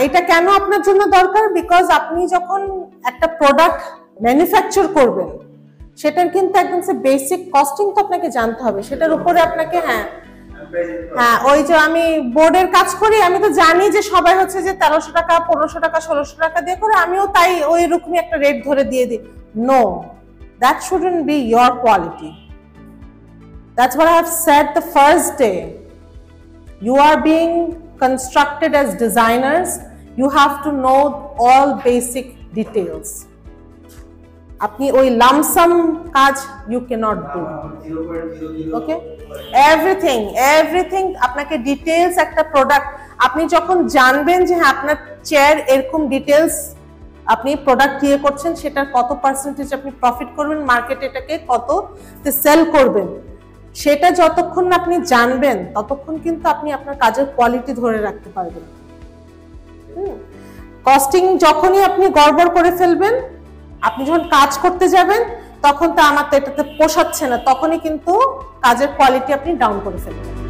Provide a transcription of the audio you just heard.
এটা কেন আপনার জন্য দরকার? বিকজ আপনি যখন একটা প্রোডাক্ট ম্যানুফ্যাকচার করবেন সেটার কিন্তু একদম বেসিক কস্টিং তো আপনাকে জানতে হবে, সেটার উপরে আপনাকে ওই যে আমি বোর্ডের কাজ করি, আমি তো জানি যে সবাই হচ্ছে যে 1300 টাকা 1500 টাকা 1600 টাকা দিয়ে করে, আমিও তাই ওই রকমই একটা রেট ধরে দিয়ে দিই। No, that shouldn't be your quality. That's what I have said the first day. You are being constructed as designers. You have to know all basic details. আপনি ওই লামসাম কাজ you cannot do. Okay? Everything আপনাকে details একটা product আপনি যখন জানবেন যে হ্যাঁ আপনার চেয়ার এরকম ডিটেইলস আপনি প্রোডাক্ট ক্রিয়েট করছেন, সেটার কত পার্সেন্টেজ আপনি প্রফিট করবেন, মার্কেটে এটাকে কততে সেল করবেন, সেটা যতক্ষণ আপনি জানবেন ততক্ষণ কিন্তু আপনি আপনার কাজের কোয়ালিটি ধরে রাখতে পারবেন। কস্টিং যখনই আপনি গড়বড় করে ফেলবেন, আপনি যখন কাজ করতে যাবেন তখন তো আমার তো এটাতে পোষাচ্ছে না, তখনই কিন্তু কাজের কোয়ালিটি আপনি ডাউন করে ফেলবেন।